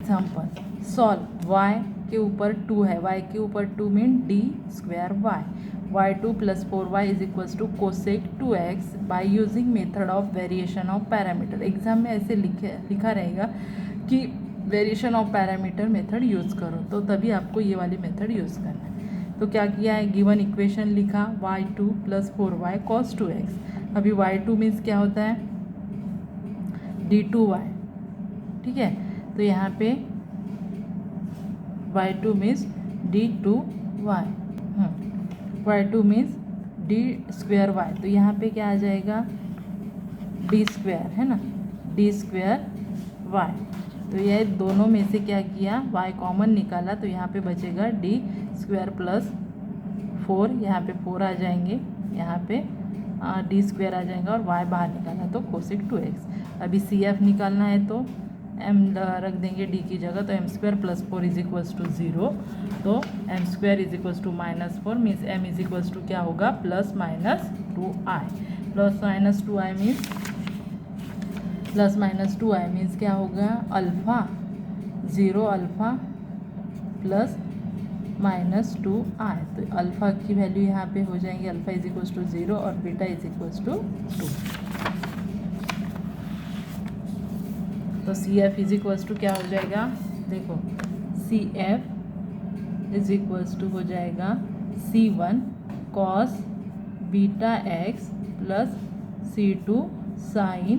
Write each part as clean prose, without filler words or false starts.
Example solve y के ऊपर 2 है, y के ऊपर 2 mean D square y2 plus 4y is equals to cosec 2x by using method of variation of parameter. Exam में ऐसे लिखा रहेगा कि variation of parameter method use करो, तो तभी आपको ये वाली मेथड यूज़ करना है। तो क्या किया है, गिवन इक्वेशन लिखा y2 plus 4y cos 2x। अभी y2 मीन्स क्या होता है, d2y, ठीक है। तो यहाँ पे y2 means d2y, y2 means D square y, तो यहाँ पे क्या आ जाएगा डी स्क्वायर, है ना, डी स्क्वायर y। तो ये दोनों में से क्या किया, y कॉमन निकाला, तो यहाँ पे बचेगा डी स्क्वायर प्लस 4, यहाँ पे 4 आ जाएंगे, यहाँ पे डी स्क्वायर आ जाएगा और y बाहर निकाला तो कोसेक 2x। अभी CF निकालना है तो m रख देंगे d की जगह, तो m square plus 4 is equals to 0, तो m square is equals to -4 means m is equals to क्या होगा, plus minus 2i। Plus minus 2i means plus minus 2i means क्या होगा, alpha 0 alpha plus minus 2i। तो alpha की value यहाँ पे हो जाएंगी, अल्फ़ा इज इक्वल्स टू 0 और बीटा इज इक्वल्स टू 2। तो CF इज इक्वल्स टू क्या हो जाएगा, देखो CF इज इक्वल्स टू हो जाएगा C1 cos beta x plus C2 sign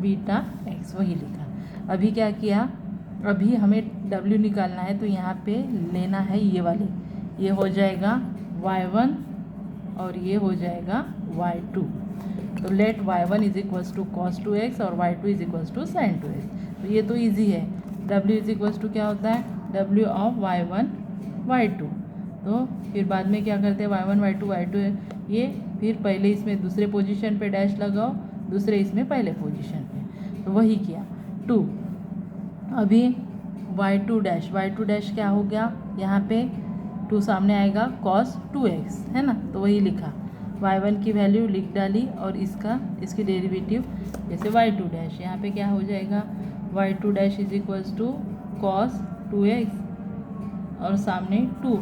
beta x, वही लिखा। अभी क्या किया, अभी हमें W निकालना है, तो यहाँ पे लेना है ये वाले, ये हो जाएगा y1 और ये हो जाएगा y2। तो let y1 is equals to cos 2x और y2 is equals to sin 2x। तो ये तो इजी है, W इज इक्वल्स टू क्या होता है, W ऑफ y1 y2। तो फिर बाद में क्या करते हैं, y1 y2 y2 ये, फिर पहले इसमें दूसरे पोजीशन पे डैश लगाओ, दूसरे इसमें पहले पोजीशन पे, तो वही किया 2। अभी y2 डैश क्या हो गया, यहाँ पे 2 सामने आएगा cos 2x, है ना, तो वही लिखा, y1 की वैल्यू लिख डाली और इसकी डेरिवेटिव जैसे y2 डैश, यहाँ पे क्या हो जाएगा, y2 dash is equals to cos 2x और सामने 2,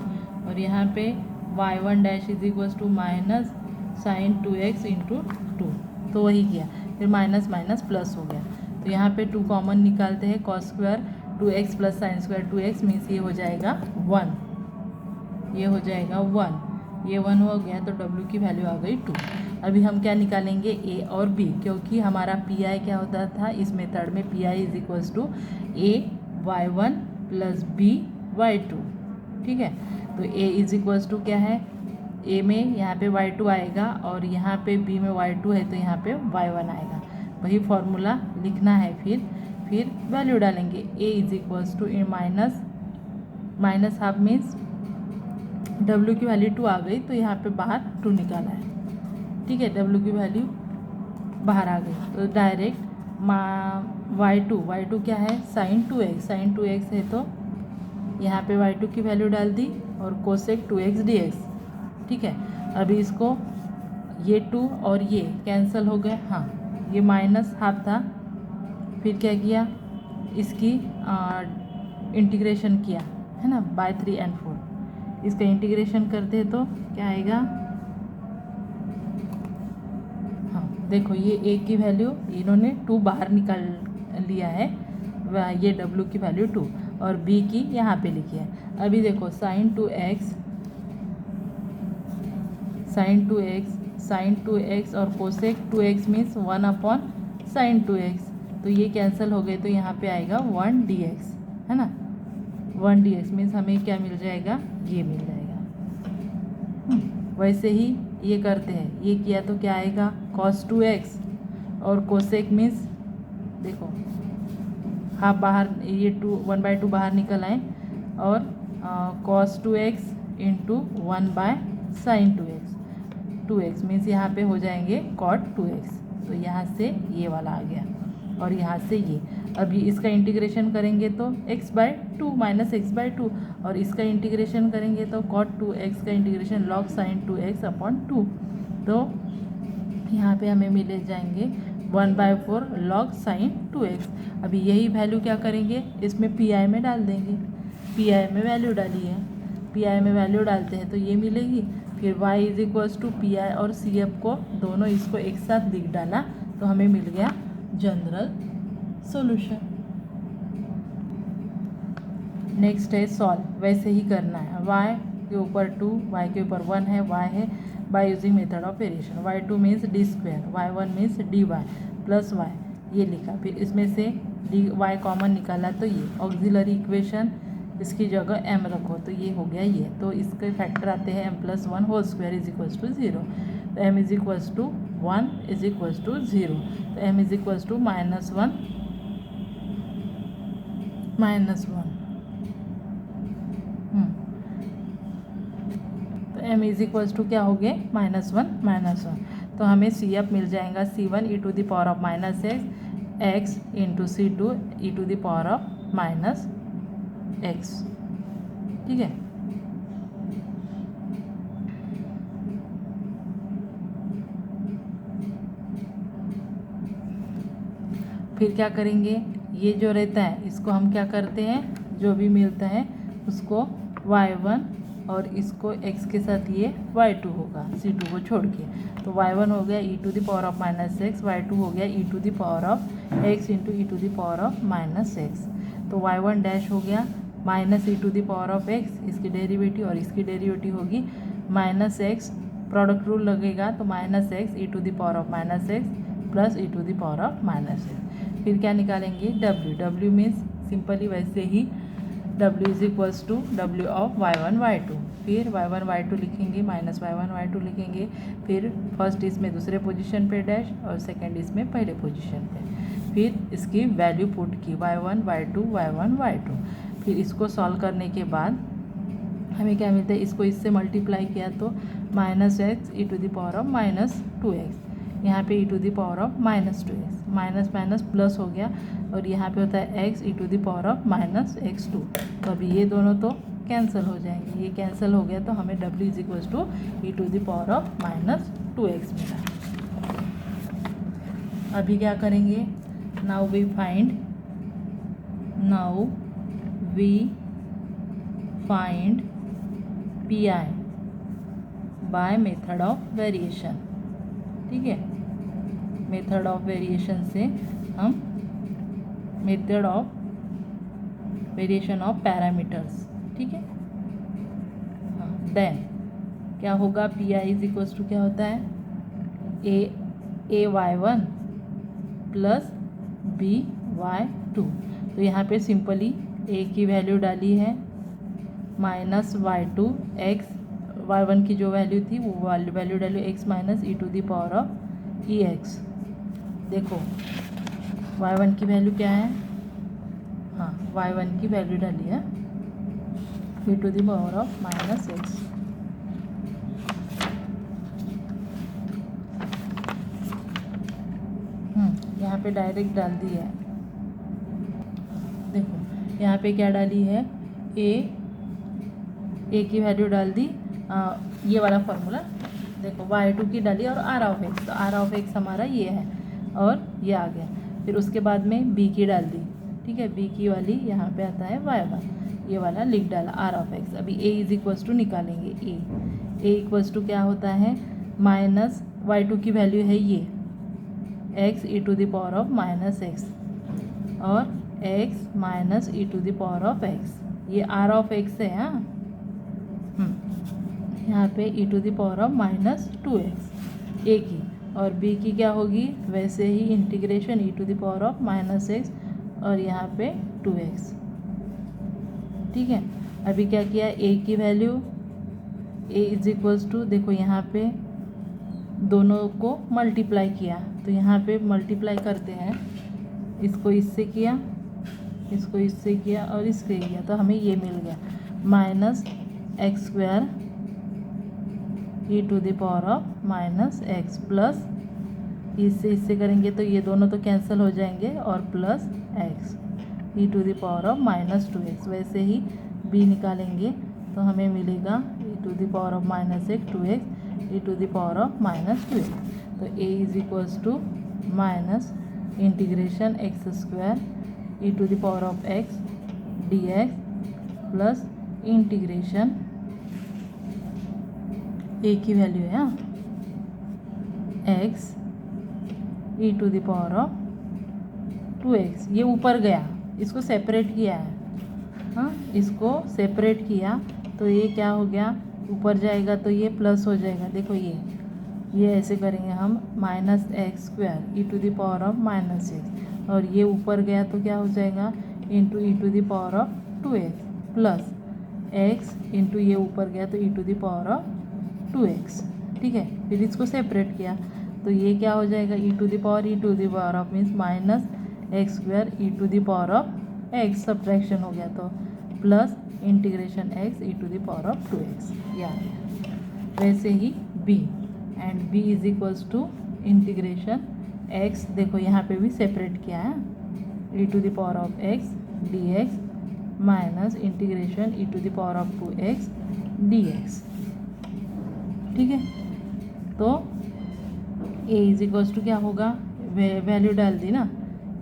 और यहाँ पे y1 dash is equals to minus sine 2x into 2, तो वही किया, फिर माइनस माइनस प्लस हो गया। तो यहाँ पे 2 कॉमन निकालते हैं, cos square 2x plus sine square 2x means ये हो जाएगा 1, ये हो जाएगा 1, ये 1 हो गया, तो W की वैल्यू आ गई 2। अभी हम क्या निकालेंगे, A और B, क्योंकि हमारा PI क्या होता था इस मेथड में, PI is equals to A y1 plus B y2, ठीक है। तो A इज इक्वल्स टू क्या है, A में यहाँ पे y2 आएगा और यहाँ पे B में y2 है, तो यहाँ पे y1 आएगा, वही फॉर्मूला लिखना है। फिर वैल्यू डालेंगे, A is equals to minus half means W की वैल्यू 2 आ गई, तो यहाँ पे बाहर 2 निकाला है, ठीक है, W की वैल्यू बाहर आ गई, तो डायरेक्ट y2 क्या है, साइन 2x है, तो यहाँ पे y2 की वैल्यू डाल दी और कोसेक 2x dx, ठीक है। अभी इसको ये 2 और ये कैंसिल हो गए, हाँ, ये माइनस हाफ था, फिर क्या किया, इसकी इंटीग्रेशन किया, है ना, बाय 3 और 4, इसका इंटीग्रेशन करते हैं तो क्या आएगा, हाँ देखो, ये A की वैल्यू इन्होंने 2 बाहर निकाल लिया है, ये W की वैल्यू 2 और B की यहाँ पे लिखी है। अभी देखो साइन 2x और cosec 2x means 1 upon sine 2x, तो ये कैंसिल हो गए, तो यहाँ पे आएगा 1 dx, है ना, 1 dx मीन्स हमें क्या मिल जाएगा, ये मिल जाएगा। वैसे ही ये करते हैं, ये किया तो क्या आएगा, cos 2x और कोसेक मीन्स देखो हाफ बाहर, ये 1/2 बाहर निकल आए और cos 2x into 1/sin 2x means यहाँ पे हो जाएंगे cot 2x, तो यहाँ से ये वाला आ गया और यहाँ से ये। अभी इसका इंटीग्रेशन करेंगे तो x/2 माइनस x/2 और इसका इंटीग्रेशन करेंगे तो cot 2x का integration log sin 2x upon 2, तो यहाँ पे हमें मिले जाएंगे 1/4 log sin 2x। अभी यही वैल्यू क्या करेंगे, इसमें पी आई में डाल देंगे। पी आई में वैल्यू डाली है, पी आई में वैल्यू डालते हैं तो ये मिलेगी। फिर y is equals to P I और सी एफ को दोनों इसको एक साथ लिख डाला तो हमें मिल गया जनरल सॉल्यूशन। नेक्स्ट है सॉल्व, वैसे ही करना है। y के ऊपर 2, y के ऊपर 1 है, y है, by using method of variation. y2 means D square, y1 means D Y plus y, ये लिखा। फिर इसमें से डी वाई कॉमन निकाला तो ये ऑक्सिलरी इक्वेशन, इसकी जगह m रखो तो ये हो गया ये। तो इसके फैक्टर आते हैं m+1 whole square is equals to 0। तो m is equals to 1 is equals to 0। तो m इज इक्वल्स टू -1 तो m इज इक्वल्स टू क्या हो गए -1। तो हमें सी एफ मिल जाएगा c1 e to the power of -x into c2 e to the power of -x। ठीक है, फिर क्या करेंगे, ये जो रहता है इसको हम क्या करते हैं, जो भी मिलता है उसको y1 और इसको x के साथ ये y2 होगा c2 को छोड़ के। तो y1 हो गया e to the power of -x, y2 हो गया e to the power of x into e to the power of -x। तो y1 डैश हो गया -e to the power of x, इसकी डेरिवेटिव और इसकी डेरिवेटिव होगी -x, प्रोडक्ट रूल लगेगा तो -x e to the power of -x plus e to the power of -x। फिर क्या निकालेंगे, w मीन्स सिंपली वैसे ही w is equals to w of y1 y2। फिर y1 y2 लिखेंगे माइनस y1 y2 लिखेंगे। फिर फर्स्ट इसमें दूसरे पोजीशन पे डैश और सेकंड इसमें पहले पोजीशन पे। फिर इसकी वैल्यू पुट की y1 y2 y1 y2। फिर इसको सॉल्व करने के बाद हमें क्या मिलता है, इसको इससे मल्टीप्लाई किया तो -x e to the power of -2x, यहाँ पे e to the power of -2x, minus minus plus हो गया और यहाँ पे होता है x e to the power of -x2। तो अभी ये दोनों तो कैंसिल हो जाएंगे, ये कैंसिल हो गया तो हमें w is equals to e to the power of -2x मिला। अभी क्या करेंगे, now we find P I by method of variation. ठीक है, मेथड ऑफ वेरिएशन से हम method of variation of parameters. ठीक है, हाँ, देन क्या होगा, P I is equals to क्या होता है, A Y one plus B Y two. तो यहाँ पे सिंपली ए की वैल्यू डाली है -y2 x, y1 की जो वैल्यू थी वो वैल्यू डाली x minus e to the power of ex। देखो y1 की वैल्यू क्या है, हाँ y1 की वैल्यू डाली है e to the power of -x। यहाँ पे डायरेक्ट डाल दी है। देखो यहाँ पे क्या डाली है, ए की वैल्यू डाल दी, ये वाला फार्मूला देखो y2 की डाली और r ऑफ x, तो r ऑफ x हमारा ये है और ये आ गया। फिर उसके बाद में b की डाल दी, ठीक है, b की वाली यहाँ पे आता है y1, ये वाला लिख डाला r ऑफ x। अभी a इज इक्वल्स टू निकालेंगे, a इक्वल्स टू क्या होता है, माइनस y2 की वैल्यू है ये x e to the power of -x और x minus e to the power of x, ये r ऑफ x है। हाँ, यहाँ पे e to the power of -2x a की, और b की क्या होगी, वैसे ही integration e to the power of -x और यहाँ पे 2x। ठीक है, अभी क्या किया, a की value a is equals to, देखो यहाँ पे दोनों को मल्टीप्लाई किया तो यहाँ पे मल्टीप्लाई करते हैं, इसको इससे किया, इसको इससे किया और इससे किया तो हमें ये मिल गया -x² e to the power of -x plus इससे करेंगे तो ये दोनों तो कैंसिल हो जाएंगे और plus x e to the power of -2x। वैसे ही b निकालेंगे तो हमें मिलेगा e to the power of -x 2x e to the power of -2x। तो a is equals to minus integration X square E to the power of X D X plus integration A की value है हाँ X E to the power of 2x। ये ऊपर गया, इसको separate किया है हाँ, इसको सेपरेट किया तो ये क्या हो गया, ऊपर जाएगा तो ये प्लस हो जाएगा। देखो ये ऐसे करेंगे हम minus X square E to the power of minus X, और ये ऊपर गया तो क्या हो जाएगा into E to the power of 2x plus X into ये ऊपर गया तो E to the power of 2x। ठीक है, फिर इसको सेपरेट किया तो ये क्या हो जाएगा E to the power of means minus X square E to the power of X, subtraction हो गया तो plus integration X E to the power of 2x। या वैसे ही b and b is equals to integration x, देखो यहाँ पे भी सेपरेट किया है E to the power of x dx minus integration E to the power of 2x dx। ठीक है, तो a इज इक्वल्स टू क्या होगा, वैल्यू डाल दी ना,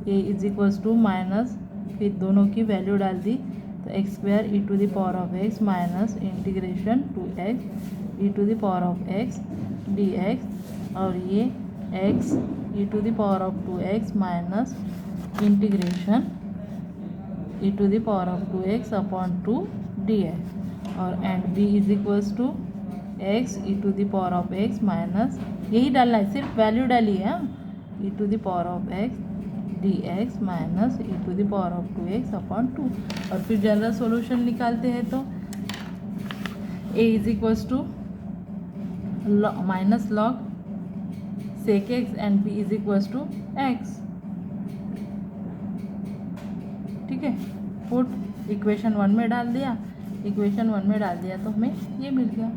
a is equals to minus, फिर दोनों की वैल्यू डाल दी तो x square E to the power of x minus integration 2x e to the power of एक्स dx, और ये x e to the power of 2x minus integration E to the power of 2x upon 2 dx, और and b is equals to x e to the power of x minus, यही डालना है, सिर्फ value डाली है E to the power of x dx minus E to the power of 2x upon 2, और फिर general solution निकालते हैं तो a is equals to minus log sec X and b is equals to x। ठीक है, put equation 1 में डाल दिया, इक्वेशन 1 में डाल दिया तो हमें ये मिल गया।